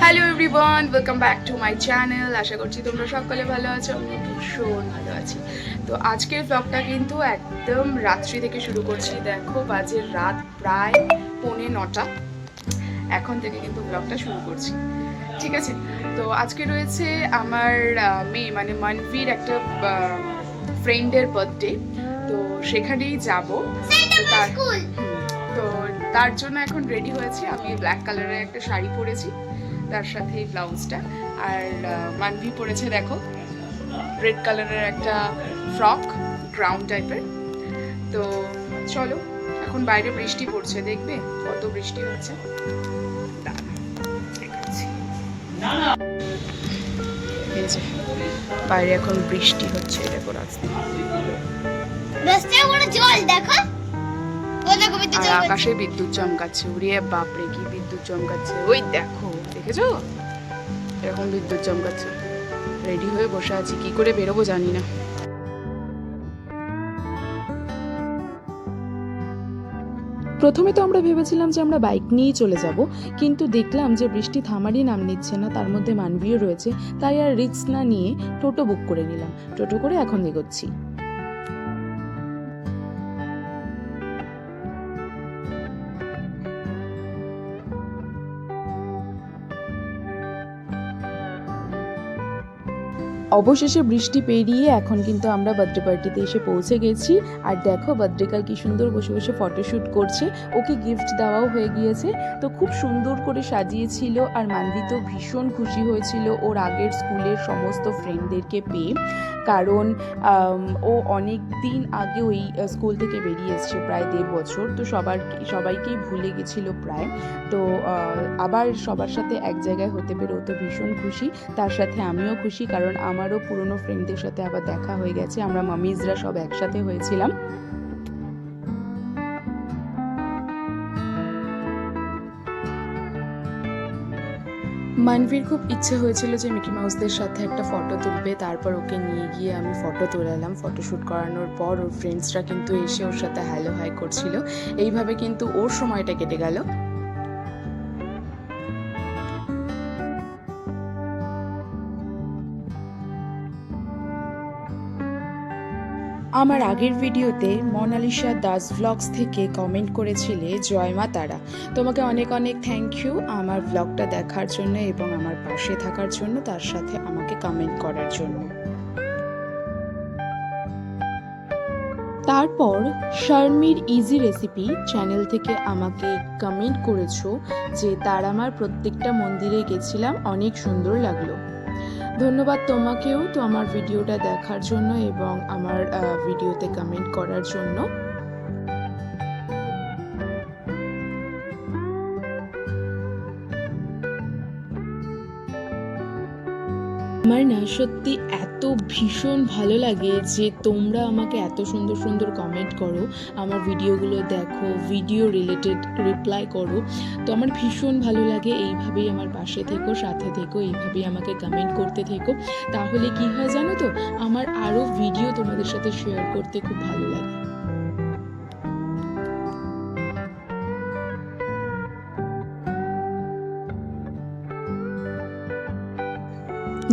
Hello everyone, welcome back to my channel. আশা করছি তোমরা সকলে ভালো আছো, আমি ভীষণ ভালো আছি। তো আজকের ব্লগটা কিন্তু একদম রাত্রি থেকে শুরু করছি। দেখো বাজে রাত প্রায় 8:45। এখন থেকে কিন্তু ব্লগটা শুরু করছি, ঠিক আছে? তো আজকে রয়েছে আমার মেয়ে মানে মানভীর একটা ফ্রেন্ডের বার্থডে, তো সেখানেই যাব। তো তার জন্য এখন রেডি হয়েছি। আমি ব্ল্যাক কালারের একটা শাড়ি পরেছি, তার সাথে এই ব্লাউজটা। আর মানভি পরেছে দেখো রেড কালারের একটা ফ্রক, গ্রাউন্ড টাইপের। তো চলো, এখন বাইরে বৃষ্টি পড়ছে, দেখবে কত বৃষ্টি হচ্ছে। এই যে বাইরে এখন বৃষ্টি হচ্ছে, দেখো রাস্তা, আর আকাশে বিদ্যুৎ চমকাচ্ছে। উড়িয়ে বাপরে কি বিদ্যুৎ চমকাচ্ছে, ওই দেখো, দেখেছো এরকম বিদ্যুৎ চমকাচ্ছে। রেডি হয়ে বসে আছি, কি করে বেরোবো জানি না। প্রথমে তো আমরা ভেবেছিলাম যে আমরা বাইক নিয়েই চলে যাব, কিন্তু দেখলাম যে বৃষ্টি থামারই নাম নিচ্ছে না, তার মধ্যে মানভীও রয়েছে, তাই আর রিস্ক না নিয়ে টোটো বুক করে নিলাম। টোটো করে এখন এগোচ্ছি। অবশেষে বৃষ্টি পেরিয়ে এখন কিন্তু আমরা বার্থডে পার্টিতে এসে পৌঁছে গেছি। আর দেখো বার্থডে গার্ল কি সুন্দর বসে বসে ফটোশ্যুট করছে, ওকে গিফট দেওয়াও হয়ে গিয়েছে। তো খুব সুন্দর করে সাজিয়েছিল, আর মানভি তো ভীষণ খুশি হয়েছিল ওর আগের স্কুলের সমস্ত ফ্রেন্ডদেরকে পেয়ে, কারণ ও অনেক দিন আগে ওই স্কুল থেকে বেরিয়ে এসছে, প্রায় 1.5 বছর। তো সবাইকেই ভুলে গেছিল প্রায়। তো আবার সবার সাথে এক জায়গায় হতে পেরে ও তো ভীষণ খুশি, তার সাথে আমিও খুশি, কারণ আমারও পুরনো ফ্রেন্ডদের সাথে আবার দেখা হয়ে গেছে। আমরা মামিজরা সব একসাথে হয়েছিলাম। মানভীর খুব ইচ্ছে হয়েছিল যে মিকি মাউসদের সাথে একটা ফটো তুলবে, তারপর ওকে নিয়ে গিয়ে আমি ফটো তোলালাম। ফটোশ্যুট করানোর পর ওর ফ্রেন্ডসরা কিন্তু এসে ওর সাথে হ্যালো হাই করছিল। এইভাবে কিন্তু ওর সময়টা কেটে গেল। আমার আগের ভিডিওতে মোনালিসা দাস ভ্লগস থেকে কমেন্ট করেছিলে জয় মা তারা। তোমাকে অনেক অনেক থ্যাংক ইউ আমার ভ্লগটা দেখার জন্য এবং আমার পাশে থাকার জন্য, তার সাথে আমাকে কমেন্ট করার জন্য। তারপর শারমির ইজি রেসিপি চ্যানেল থেকে আমাকে কমেন্ট করেছো যে তার আমার প্রত্যেকটা মন্দিরে গেছিলাম, অনেক সুন্দর লাগলো। ধন্যবাদ তোমাকেও তো আমার ভিডিওটা দেখার জন্য এবং আমার ভিডিওতে কমেন্ট করার জন্য। আমার না সত্যি এত ভীষণ ভালো লাগে যে তোমরা আমাকে এত সুন্দর সুন্দর কমেন্ট করো, আমার ভিডিওগুলো দেখো, ভিডিও রিলেটেড রিপ্লাই করো। তো আমার ভীষণ ভালো লাগে। এইভাবেই আমার পাশে থেকো, সাথে থেকো, এইভাবেই আমাকে কমেন্ট করতে থেকো। তাহলে কি হয় জানো তো, আমার আরও ভিডিও তোমাদের সাথে শেয়ার করতে খুব ভালো লাগে।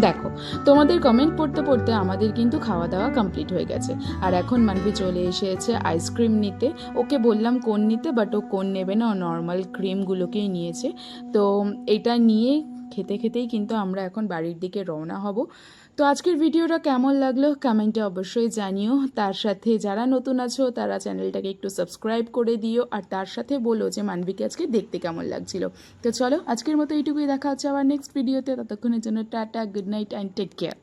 দেখো তোমাদের কমেন্ট পড়তে পড়তে আমাদের কিন্তু খাওয়া দাওয়া কমপ্লিট হয়ে গেছে। আর এখন মানভি চলে এসেছে আইসক্রিম নিতে। ওকে বললাম কোন নিতে, বাট ও কোন নেবে না, ও নর্মাল ক্রিমগুলোকেই নিয়েছে। তো এটা নিয়ে খেতে খেতেই কিন্তু আমরা এখন বাড়ির দিকে রওনা হব। তো আজকের ভিডিওটা কেমন লাগলো কমেন্টে অবশ্যই জানিও। তার সাথে যারা নতুন আছো তারা চ্যানেলটাকে একটু সাবস্ক্রাইব করে দিও, আর তার সাথে বলো যে মানবিকে আজকে দেখতে কেমন লাগছিল। তো চলো আজকের মতো এইটুকুই, দেখা হচ্ছে আবার নেক্সট ভিডিওতে। ততক্ষণের জন্য tata, good night and take care.